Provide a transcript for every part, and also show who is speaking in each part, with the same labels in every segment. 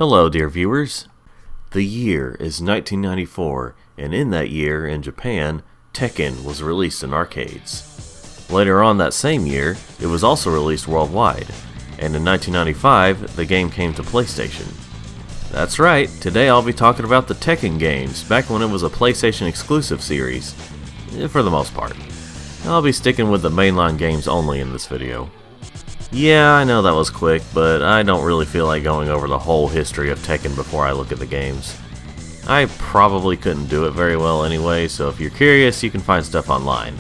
Speaker 1: Hello, dear viewers. The year is 1994, and in that year, in Japan, Tekken was released in arcades. Later on that same year, it was also released worldwide, and in 1995, the game came to PlayStation. That's right, today I'll be talking about the Tekken games, back when it was a PlayStation exclusive series, for the most part. I'll be sticking with the mainline games only in this video. Yeah, I know that was quick, but I don't really feel like going over the whole history of Tekken before I look at the games. I probably couldn't do it very well anyway, so if you're curious, you can find stuff online.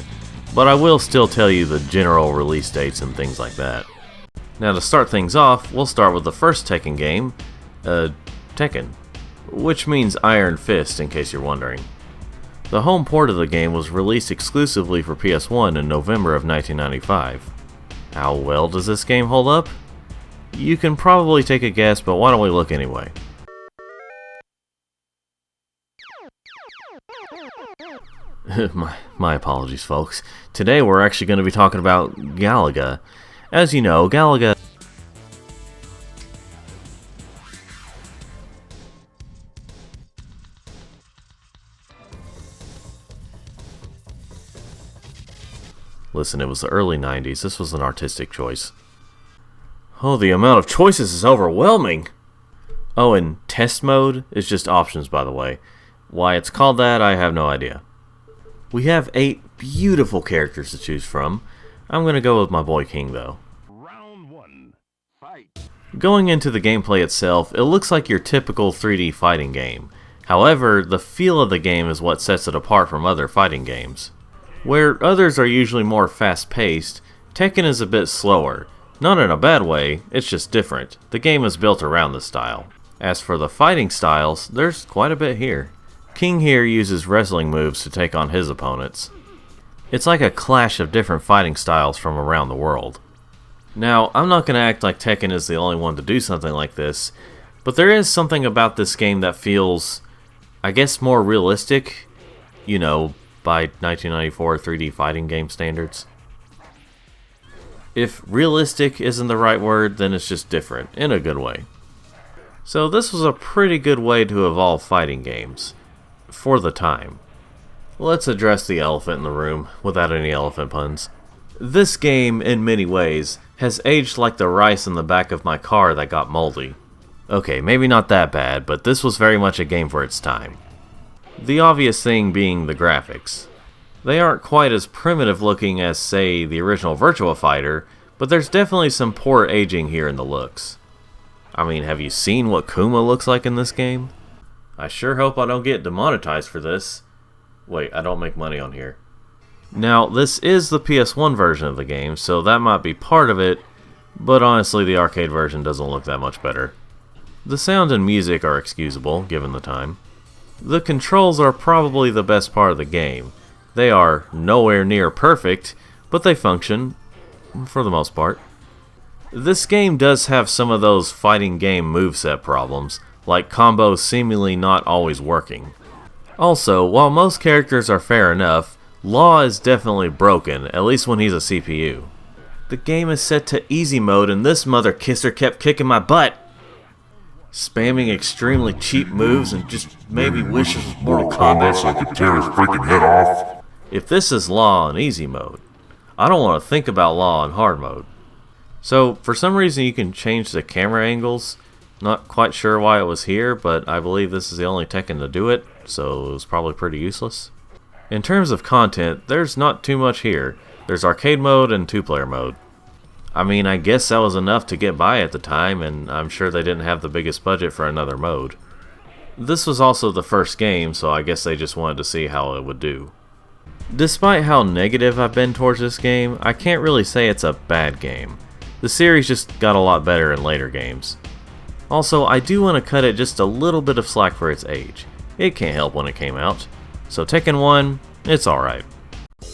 Speaker 1: But I will still tell you the general release dates and things like that. Now to start things off, we'll start with the first Tekken game, Tekken, which means Iron Fist in case you're wondering. The home port of the game was released exclusively for PS1 in November of 1995. How well does this game hold up? You can probably take a guess, but why don't we look anyway? My apologies, folks. Today we're actually going to be talking about Galaga. As you know, Galaga... Listen, it was the early 90s. This was an artistic choice. Oh, the amount of choices is overwhelming! Oh, and test mode is just options, by the way. Why it's called that, I have no idea. We have 8 beautiful characters to choose from. I'm going to go with my boy King, though.
Speaker 2: Round 1. Fight.
Speaker 1: Going into the gameplay itself, it looks like your typical 3D fighting game. However, the feel of the game is what sets it apart from other fighting games. Where others are usually more fast-paced, Tekken is a bit slower. Not in a bad way, it's just different. The game is built around this style. As for the fighting styles, there's quite a bit here. King here uses wrestling moves to take on his opponents. It's like a clash of different fighting styles from around the world. Now, I'm not going to act like Tekken is the only one to do something like this, but there is something about this game that feels, I guess, more realistic, you know, by 1994 3D fighting game standards. If realistic isn't the right word, then it's just different, in a good way. So this was a pretty good way to evolve fighting games, for the time. Let's address the elephant in the room, without any elephant puns. This game, in many ways, has aged like the rice in the back of my car that got moldy. Okay, maybe not that bad, but this was very much a game for its time. The obvious thing being the graphics. They aren't quite as primitive looking as, say, the original Virtua Fighter, but there's definitely some poor aging here in the looks. I mean, have you seen what Kuma looks like in this game? I sure hope I don't get demonetized for this. Wait, I don't make money on here. Now, this is the PS1 version of the game, so that might be part of it, but honestly the arcade version doesn't look that much better. The sound and music are excusable, given the time. The controls are probably the best part of the game. They are nowhere near perfect, but they function, for the most part. This game does have some of those fighting game moveset problems, like combos seemingly not always working. Also, while most characters are fair enough, Law is definitely broken, at least when he's a CPU. The game is set to easy mode and this mother kisser kept kicking my butt! Spamming extremely cheap moves and just maybe wishes it was Mortal Kombat
Speaker 3: so I could tear his freaking head off.
Speaker 1: If this is Law in easy mode, I don't want to think about Law in hard mode. So, for some reason you can change the camera angles. Not quite sure why it was here, but I believe this is the only Tekken to do it, so it was probably pretty useless. In terms of content, there's not too much here. There's arcade mode and 2-player mode. I mean, I guess that was enough to get by at the time, and I'm sure they didn't have the biggest budget for another mode. This was also the first game, so I guess they just wanted to see how it would do. Despite how negative I've been towards this game, I can't really say it's a bad game. The series just got a lot better in later games. Also, I do want to cut it just a little bit of slack for its age. It can't help when it came out. So Tekken 1, it's alright.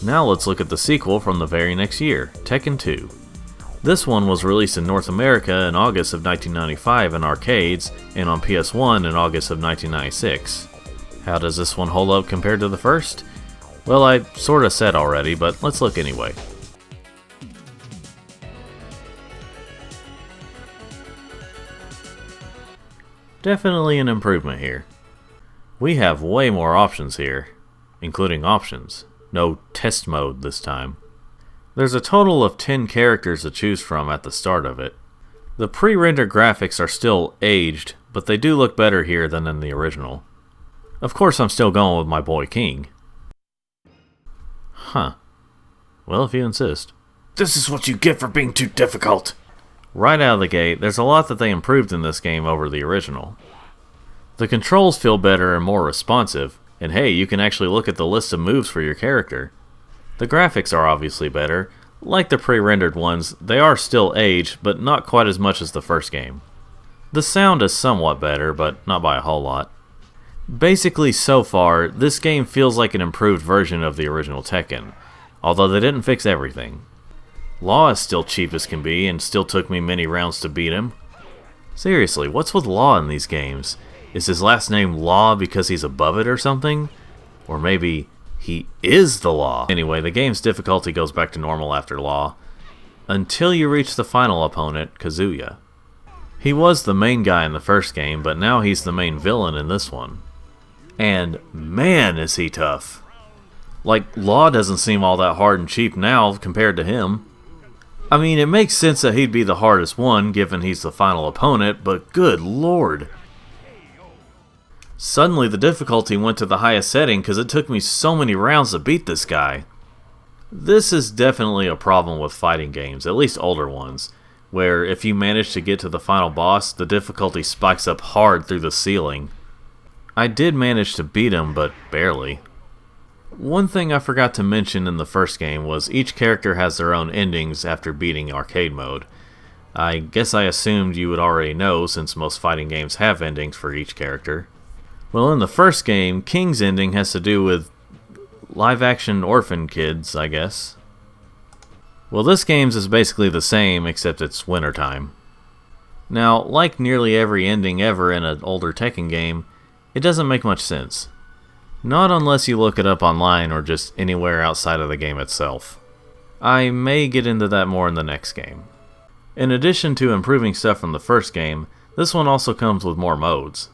Speaker 1: Now let's look at the sequel from the very next year, Tekken 2. This one was released in North America in August of 1995 in arcades, and on PS1 in August of 1996. How does this one hold up compared to the first? Well, I sorta said already, but let's look anyway. Definitely an improvement here. We have way more options here, including options. No test mode this time. There's a total of 10 characters to choose from at the start of it. The pre-rendered graphics are still aged, but they do look better here than in the original. Of course I'm still going with my boy King. Huh. Well, if you insist.
Speaker 4: This is what you get for being too difficult.
Speaker 1: Right out of the gate, there's a lot that they improved in this game over the original. The controls feel better and more responsive, and hey, you can actually look at the list of moves for your character. The graphics are obviously better. Like the pre-rendered ones, they are still aged, but not quite as much as the first game. The sound is somewhat better, but not by a whole lot. Basically, so far, this game feels like an improved version of the original Tekken, although they didn't fix everything. Law is still cheap as can be, and still took me many rounds to beat him. Seriously, what's with Law in these games? Is his last name Law because he's above it or something? Or maybe he is the Law? Anyway, the game's difficulty goes back to normal after Law, until you reach the final opponent, Kazuya. He was the main guy in the first game, but now he's the main villain in this one. And man, is he tough. Like, Law doesn't seem all that hard and cheap now compared to him. I mean, it makes sense that he'd be the hardest one, given he's the final opponent, but good lord. Suddenly the difficulty went to the highest setting because it took me so many rounds to beat this guy. This is definitely a problem with fighting games, at least older ones, where if you manage to get to the final boss, the difficulty spikes up hard through the ceiling. I did manage to beat him, but barely. One thing I forgot to mention in the first game was each character has their own endings after beating arcade mode. I guess I assumed you would already know since most fighting games have endings for each character. Well, in the first game, King's ending has to do with live-action orphan kids, I guess. Well, this game's is basically the same, except it's wintertime. Now, like nearly every ending ever in an older Tekken game, it doesn't make much sense. Not unless you look it up online or just anywhere outside of the game itself. I may get into that more in the next game. In addition to improving stuff from the first game, this one also comes with more modes.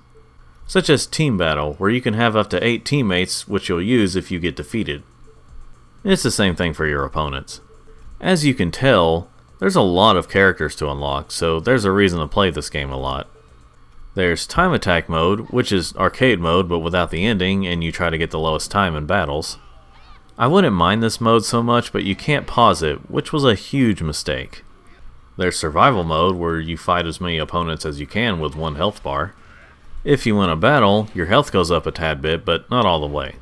Speaker 1: Such as Team Battle, where you can have up to 8 teammates, which you'll use if you get defeated. It's the same thing for your opponents. As you can tell, there's a lot of characters to unlock, so there's a reason to play this game a lot. There's Time Attack mode, which is arcade mode but without the ending, and you try to get the lowest time in battles. I wouldn't mind this mode so much, but you can't pause it, which was a huge mistake. There's Survival mode, where you fight as many opponents as you can with 1 health bar. If you win a battle, your health goes up a tad bit, but not all the way.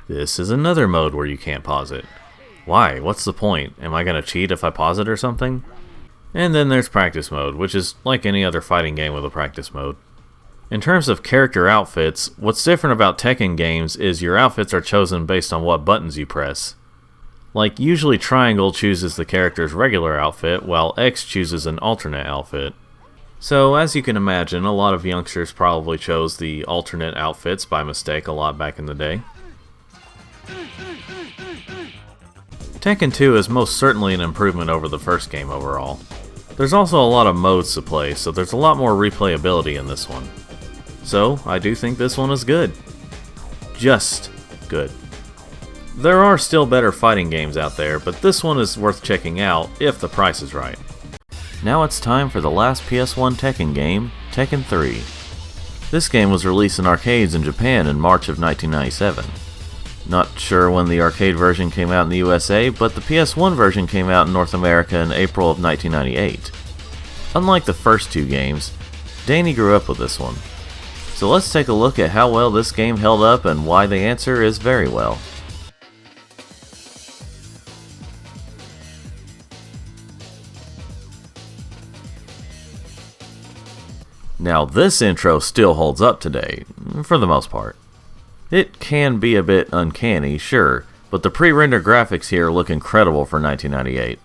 Speaker 1: This is another mode where you can't pause it. Why? What's the point? Am I going to cheat if I pause it or something? And then there's Practice mode, which is like any other fighting game with a practice mode. In terms of character outfits, what's different about Tekken games is your outfits are chosen based on what buttons you press. Like, usually Triangle chooses the character's regular outfit, while X chooses an alternate outfit. So, as you can imagine, a lot of youngsters probably chose the alternate outfits by mistake a lot back in the day. Tekken 2 is most certainly an improvement over the first game overall. There's also a lot of modes to play, so there's a lot more replayability in this one. So, I do think this one is good. Just good. There are still better fighting games out there, but this one is worth checking out if the price is right. Now it's time for the last PS1 Tekken game, Tekken 3. This game was released in arcades in Japan in March of 1997. Not sure when the arcade version came out in the USA, but the PS1 version came out in North America in April of 1998. Unlike the first 2 games, Danny grew up with this one. So let's take a look at how well this game held up and why the answer is very well. Now this intro still holds up today, for the most part. It can be a bit uncanny, sure, but the pre-rendered graphics here look incredible for 1998.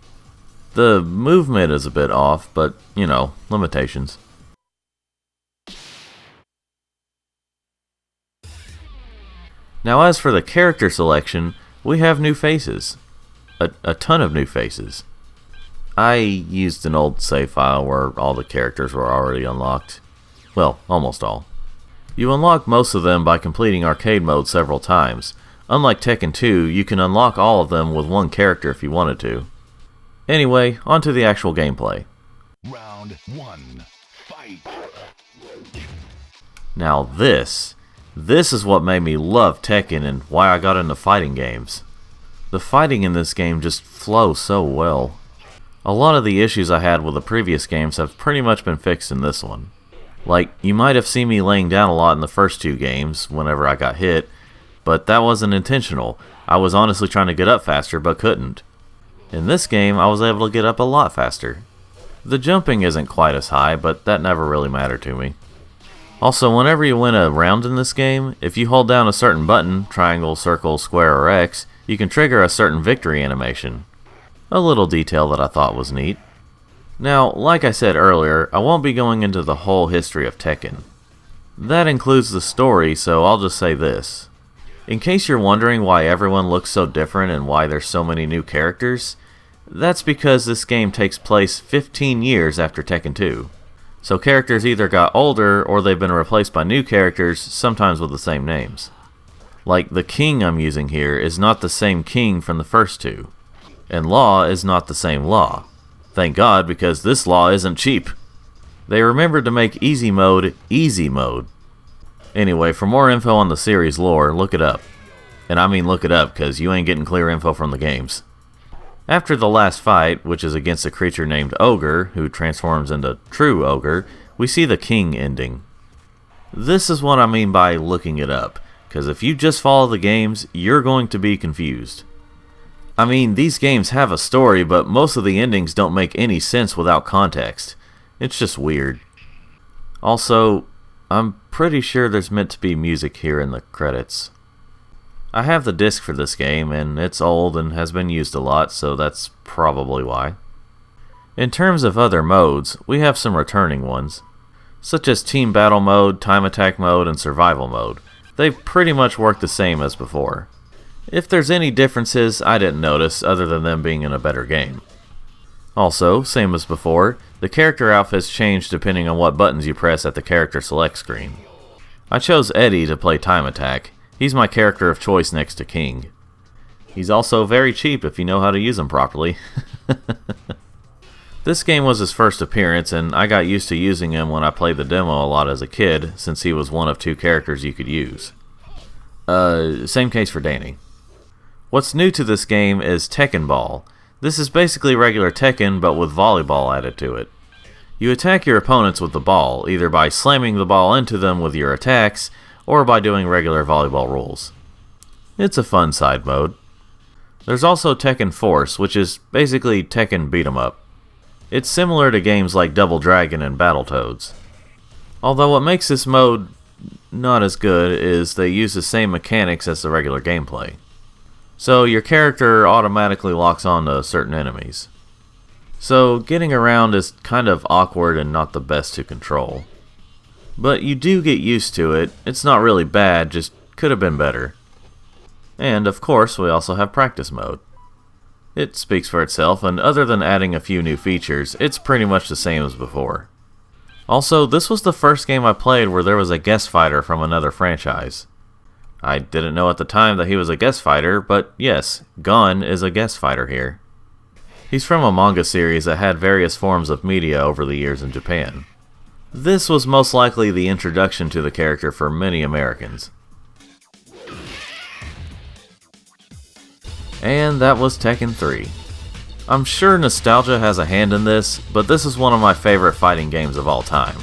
Speaker 1: The movement is a bit off, but, you know, limitations. Now as for the character selection, we have new faces. A ton of new faces. I used an old save file where all the characters were already unlocked. Well, almost all. You unlock most of them by completing arcade mode several times. Unlike Tekken 2, you can unlock all of them with one character if you wanted to. Anyway, on to the actual gameplay.
Speaker 2: Round 1. Fight.
Speaker 1: Now this is what made me love Tekken and why I got into fighting games. The fighting in this game just flows so well. A lot of the issues I had with the previous games have pretty much been fixed in this one. Like, you might have seen me laying down a lot in the first two games whenever I got hit, but that wasn't intentional. I was honestly trying to get up faster but couldn't. In this game, I was able to get up a lot faster. The jumping isn't quite as high, but that never really mattered to me. Also, whenever you win a round in this game, if you hold down a certain button, triangle, circle, square, or X, you can trigger a certain victory animation. A little detail that I thought was neat. Now, like I said earlier, I won't be going into the whole history of Tekken. That includes the story, so I'll just say this. In case you're wondering why everyone looks so different and why there's so many new characters, that's because this game takes place 15 years after Tekken 2. So characters either got older or they've been replaced by new characters, sometimes with the same names. Like the king I'm using here is not the same king from the first two. And Law is not the same Law. Thank God, because this Law isn't cheap. They remembered to make easy mode easy mode. Anyway, for more info on the series lore, look it up. And I mean look it up, because you ain't getting clear info from the games. After the last fight, which is against a creature named Ogre, who transforms into True Ogre, we see the king ending. This is what I mean by looking it up, because if you just follow the games, you're going to be confused. I mean, these games have a story, but most of the endings don't make any sense without context. It's just weird. Also, I'm pretty sure there's meant to be music here in the credits. I have the disc for this game, and it's old and has been used a lot, so that's probably why. In terms of other modes, we have some returning ones, such as Team Battle Mode, Time Attack Mode, and Survival Mode. They pretty much work the same as before. If there's any differences, I didn't notice, other than them being in a better game. Also, same as before, the character outfits change depending on what buttons you press at the character select screen. I chose Eddie to play Time Attack. He's my character of choice next to King. He's also very cheap if you know how to use him properly. This game was his first appearance, and I got used to using him when I played the demo a lot as a kid, since he was one of two characters you could use. Same case for Danny. What's new to this game is Tekken Ball. This is basically regular Tekken, but with volleyball added to it. You attack your opponents with the ball, either by slamming the ball into them with your attacks, or by doing regular volleyball rules. It's a fun side mode. There's also Tekken Force, which is basically Tekken Beat 'em Up. It's similar to games like Double Dragon and Battletoads. Although what makes this mode not as good is they use the same mechanics as the regular gameplay. So your character automatically locks on to certain enemies. So getting around is kind of awkward and not the best to control. But you do get used to it. It's not really bad, just could have been better. And of course, we also have practice mode. It speaks for itself, and other than adding a few new features, it's pretty much the same as before. Also, this was the first game I played where there was a guest fighter from another franchise. I didn't know at the time that he was a guest fighter, but yes, Gon is a guest fighter here. He's from a manga series that had various forms of media over the years in Japan. This was most likely the introduction to the character for many Americans. And that was Tekken 3. I'm sure nostalgia has a hand in this, but this is one of my favorite fighting games of all time.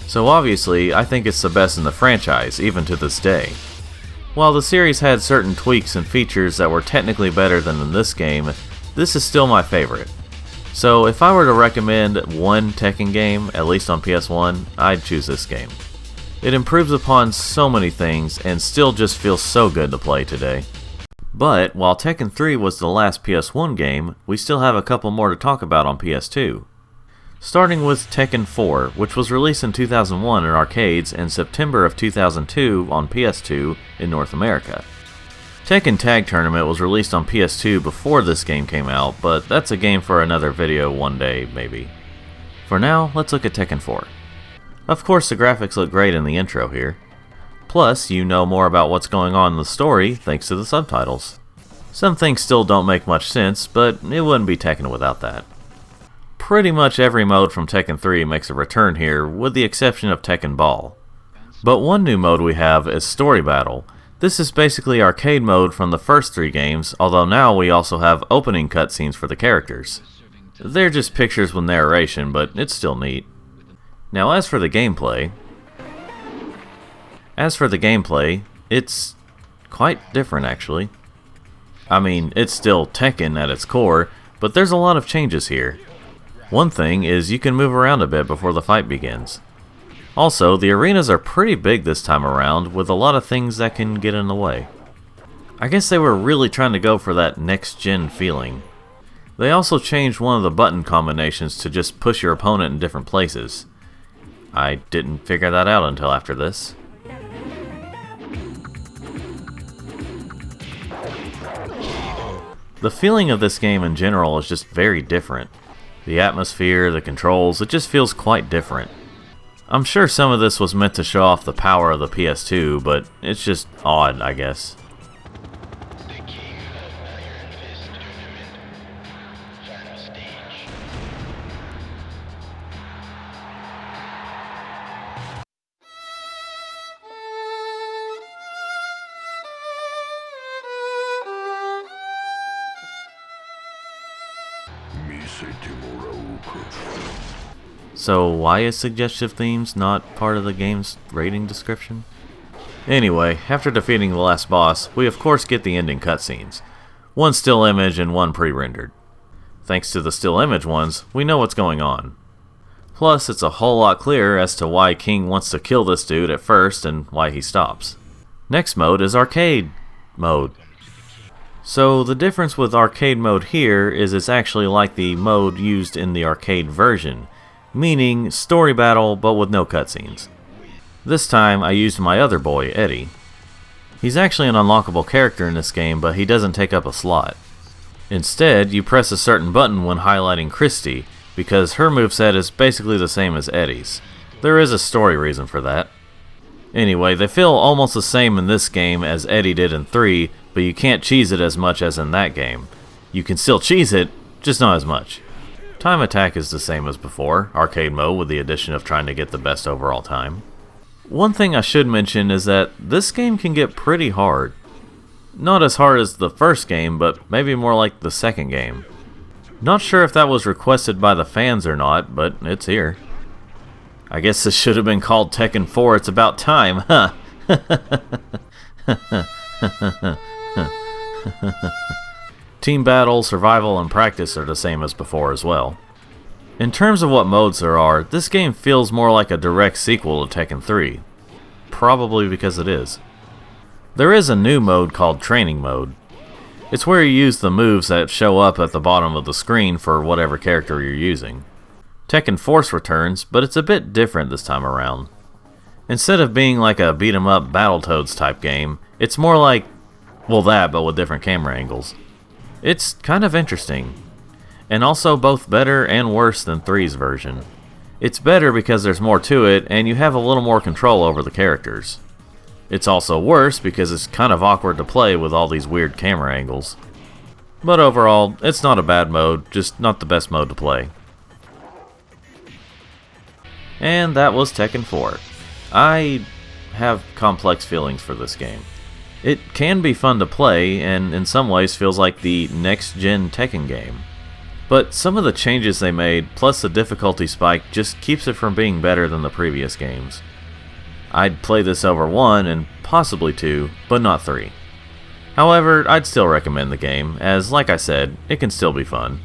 Speaker 1: So obviously, I think it's the best in the franchise, even to this day. While the series had certain tweaks and features that were technically better than in this game, this is still my favorite. So if I were to recommend one Tekken game, at least on PS1, I'd choose this game. It improves upon so many things and still just feels so good to play today. But while Tekken 3 was the last PS1 game, we still have a couple more to talk about on PS2. Starting with Tekken 4, which was released in 2001 in arcades and September of 2002 on PS2 in North America. Tekken Tag Tournament was released on PS2 before this game came out, but that's a game for another video one day, maybe. For now, let's look at Tekken 4. Of course, the graphics look great in the intro here. Plus, you know more about what's going on in the story thanks to the subtitles. Some things still don't make much sense, but it wouldn't be Tekken without that. Pretty much every mode from Tekken 3 makes a return here, with the exception of Tekken Ball. But one new mode we have is Story Battle. This is basically arcade mode from the first 3 games, although now we also have opening cutscenes for the characters. They're just pictures with narration, but it's still neat. Now as for the gameplay, it's quite different actually. I mean, it's still Tekken at its core, but there's a lot of changes here. One thing is you can move around a bit before the fight begins. Also, the arenas are pretty big this time around, with a lot of things that can get in the way. I guess they were really trying to go for that next-gen feeling. They also changed one of the button combinations to just push your opponent in different places. I didn't figure that out until after this. The feeling of this game in general is just very different. The atmosphere, the controls, it just feels quite different. I'm sure some of this was meant to show off the power of the PS2, but it's just odd, I guess. So why is suggestive themes not part of the game's rating description? Anyway, after defeating the last boss, we of course get the ending cutscenes. One still image and one pre-rendered. Thanks to the still image ones, we know what's going on. Plus, it's a whole lot clearer as to why King wants to kill this dude at first and why he stops. Next mode is arcade mode. So the difference with arcade mode here is it's actually like the mode used in the arcade version, meaning story battle but with no cutscenes. This time I used my other boy, Eddie. He's actually an unlockable character in this game, but he doesn't take up a slot. Instead, you press a certain button when highlighting Christy, because her moveset is basically the same as Eddie's. There is a story reason for that. Anyway, they feel almost the same in this game as Eddie did in 3, but you can't cheese it as much as in that game. You can still cheese it, just not as much. Time attack is the same as before, arcade mode with the addition of trying to get the best overall time. One thing I should mention is that this game can get pretty hard. Not as hard as the first game, but maybe more like the second game. Not sure if that was requested by the fans or not, but it's here. I guess this should have been called Tekken 4, it's about time, huh? Team battle, survival, and practice are the same as before as well. In terms of what modes there are, this game feels more like a direct sequel to Tekken 3. Probably because it is. There is a new mode called Training Mode. It's where you use the moves that show up at the bottom of the screen for whatever character you're using. Tekken Force returns, but it's a bit different this time around. Instead of being like a beat-em-up Battletoads type game, it's more like, well, that, but with different camera angles. It's kind of interesting, and also both better and worse than 3's version. It's better because there's more to it, and you have a little more control over the characters. It's also worse because it's kind of awkward to play with all these weird camera angles. But overall, it's not a bad mode, just not the best mode to play. And that was Tekken 4. I have complex feelings for this game. It can be fun to play, and in some ways feels like the next-gen Tekken game. But some of the changes they made, plus the difficulty spike, just keeps it from being better than the previous games. I'd play this over 1 and possibly 2, but not 3. However, I'd still recommend the game, as like I said, it can still be fun.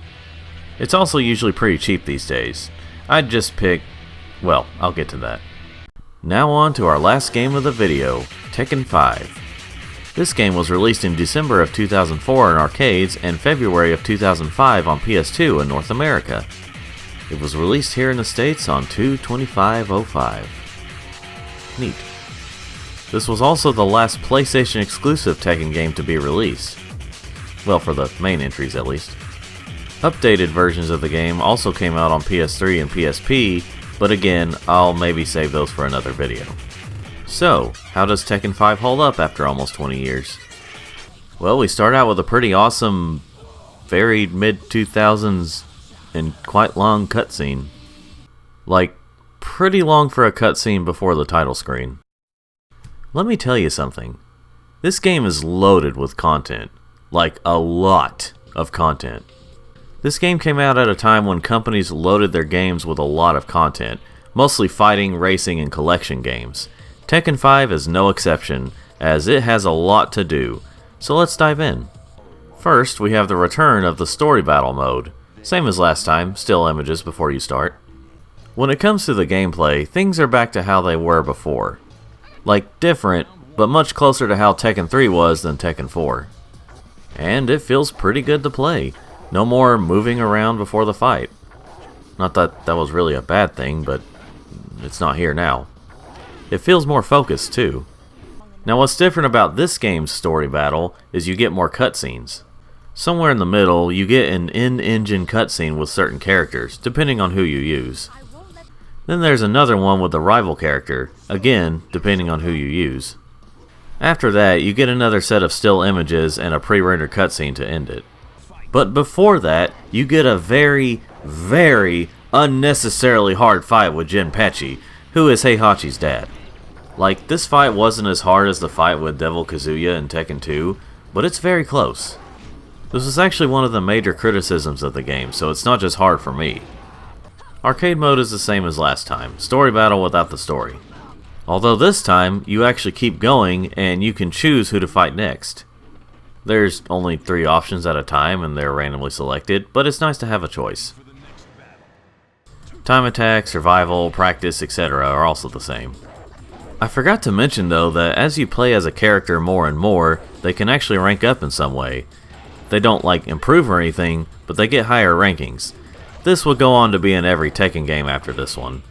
Speaker 1: It's also usually pretty cheap these days. I'd just pick... well, I'll get to that. Now on to our last game of the video, Tekken 5. This game was released in December of 2004 in arcades and February of 2005 on PS2 in North America. It was released here in the States on 2/25/05. Neat. This was also the last PlayStation exclusive Tekken game to be released. Well, for the main entries at least. Updated versions of the game also came out on PS3 and PSP, but again, I'll maybe save those for another video. So, how does Tekken 5 hold up after almost 20 years? Well, we start out with a pretty awesome, very mid-2000s and quite long cutscene. Like, pretty long for a cutscene before the title screen. Let me tell you something. This game is loaded with content. Like, a lot of content. This game came out at a time when companies loaded their games with a lot of content, mostly fighting, racing, and collection games. Tekken 5 is no exception, as it has a lot to do, so let's dive in. First, we have the return of the story battle mode. Same as last time, still images before you start. When it comes to the gameplay, things are back to how they were before. Like, different, but much closer to how Tekken 3 was than Tekken 4. And it feels pretty good to play. No more moving around before the fight. Not that that was really a bad thing, but it's not here now. It feels more focused too. Now what's different about this game's story battle is you get more cutscenes. Somewhere in the middle, you get an in-engine cutscene with certain characters, depending on who you use. Then there's another one with the rival character, again, depending on who you use. After that, you get another set of still images and a pre-rendered cutscene to end it. But before that, you get a very, very unnecessarily hard fight with Jinpachi, who is Heihachi's dad. Like, this fight wasn't as hard as the fight with Devil Kazuya in Tekken 2, but it's very close. This was actually one of the major criticisms of the game, so it's not just hard for me. Arcade mode is the same as last time, story battle without the story. Although this time, you actually keep going and you can choose who to fight next. There's only 3 options at a time and they're randomly selected, but it's nice to have a choice. Time attack, survival, practice, etc. are also the same. I forgot to mention though that as you play as a character more and more, they can actually rank up in some way. They don't like improve or anything, but they get higher rankings. This will go on to be in every Tekken game after this one.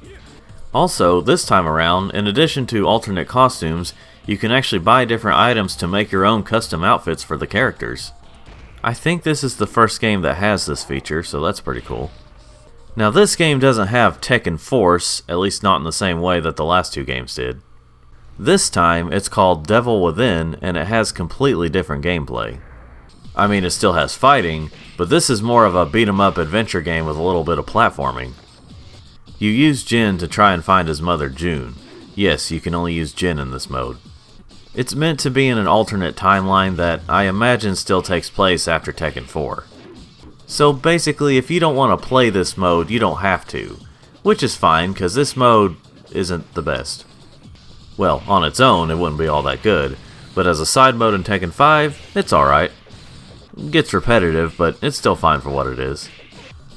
Speaker 1: Also, this time around, in addition to alternate costumes, you can actually buy different items to make your own custom outfits for the characters. I think this is the first game that has this feature, so that's pretty cool. Now this game doesn't have Tekken Force, at least not in the same way that the last 2 games did. This time, it's called Devil Within, and it has completely different gameplay. I mean, it still has fighting, but this is more of a beat-em-up adventure game with a little bit of platforming. You use Jin to try and find his mother June. Yes, you can only use Jin in this mode. It's meant to be in an alternate timeline that I imagine still takes place after Tekken 4. So basically, if you don't want to play this mode, you don't have to. Which is fine, because this mode isn't the best. Well, on its own, it wouldn't be all that good, but as a side mode in Tekken 5, it's alright. It gets repetitive, but it's still fine for what it is.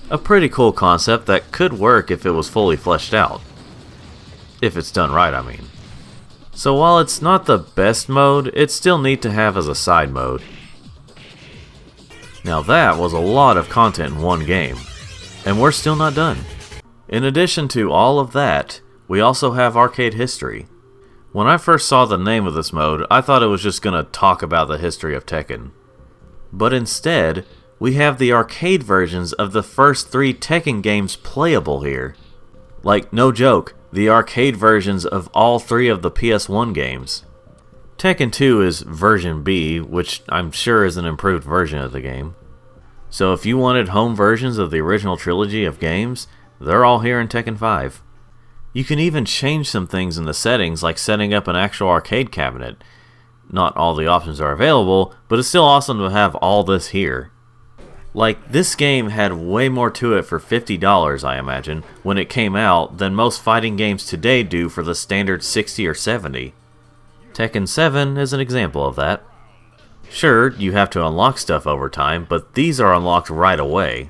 Speaker 1: A pretty cool concept that could work if it was fully fleshed out. If it's done right, I mean. So while it's not the best mode, it's still neat to have as a side mode. Now that was a lot of content in one game, and we're still not done. In addition to all of that, we also have arcade history. When I first saw the name of this mode, I thought it was just gonna talk about the history of Tekken. But instead, we have the arcade versions of the first 3 Tekken games playable here. Like, no joke, the arcade versions of all 3 of the PS1 games. Tekken 2 is version B, which I'm sure is an improved version of the game. So if you wanted home versions of the original trilogy of games, they're all here in Tekken 5. You can even change some things in the settings, like setting up an actual arcade cabinet. Not all the options are available, but it's still awesome to have all this here. Like, this game had way more to it for $50, I imagine, when it came out than most fighting games today do for the standard $60 or $70. Tekken 7 is an example of that. Sure, you have to unlock stuff over time, but these are unlocked right away.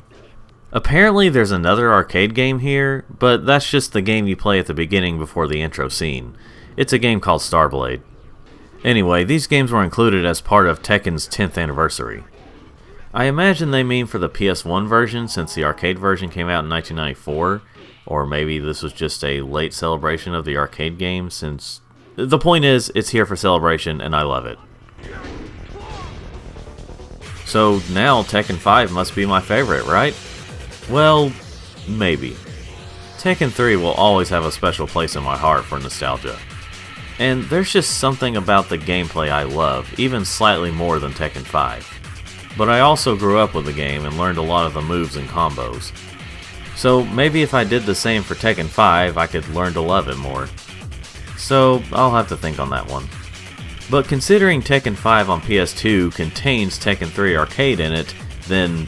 Speaker 1: Apparently there's another arcade game here, but that's just the game you play at the beginning before the intro scene. It's a game called Starblade. Anyway, these games were included as part of Tekken's 10th anniversary. I imagine they mean for the PS1 version, since the arcade version came out in 1994, or maybe this was just a late celebration of the arcade game, since... The point is, it's here for celebration, and I love it. So now Tekken 5 must be my favorite, right? Well, maybe. Tekken 3 will always have a special place in my heart for nostalgia. And there's just something about the gameplay I love, even slightly more than Tekken 5. But I also grew up with the game and learned a lot of the moves and combos. So maybe if I did the same for Tekken 5, I could learn to love it more. So I'll have to think on that one. But considering Tekken 5 on PS2 contains Tekken 3 Arcade in it, then,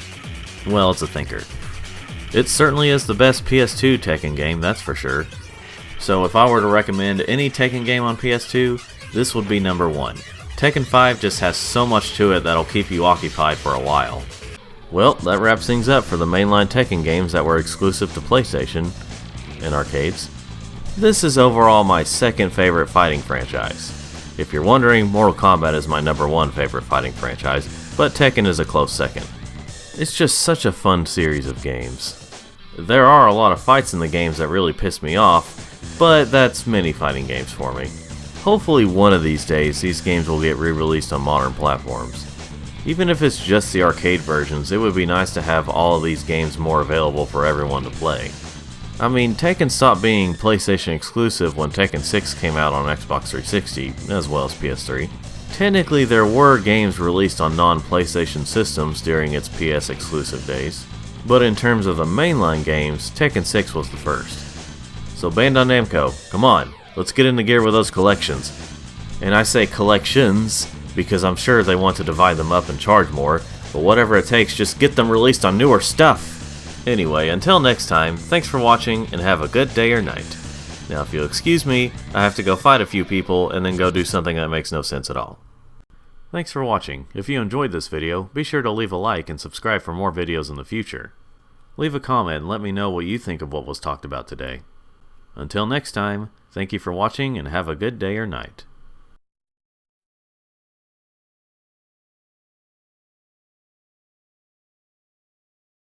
Speaker 1: well, it's a thinker. It certainly is the best PS2 Tekken game, that's for sure. So if I were to recommend any Tekken game on PS2, this would be number 1. Tekken 5 just has so much to it that'll keep you occupied for a while. Well, that wraps things up for the mainline Tekken games that were exclusive to PlayStation and arcades. This is overall my second favorite fighting franchise. If you're wondering, Mortal Kombat is my number 1 favorite fighting franchise, but Tekken is a close second. It's just such a fun series of games. There are a lot of fights in the games that really piss me off, but that's many fighting games for me. Hopefully one of these days these games will get re-released on modern platforms. Even if it's just the arcade versions, it would be nice to have all of these games more available for everyone to play. I mean, Tekken stopped being PlayStation exclusive when Tekken 6 came out on Xbox 360, as well as PS3. Technically, there were games released on non-PlayStation systems during its PS exclusive days, but in terms of the mainline games, Tekken 6 was the first. So Bandai Namco, come on, let's get into gear with those collections. And I say collections because I'm sure they want to divide them up and charge more, but whatever it takes, just get them released on newer stuff. Anyway, until next time, thanks for watching and have a good day or night. Now if you'll excuse me, I have to go fight a few people and then go do something that makes no sense at all. Thanks for watching. If you enjoyed this video, be sure to leave a like and subscribe for more videos in the future. Leave a comment and let me know what you think of what was talked about today. Until next time, thank you for watching and have a good day or night.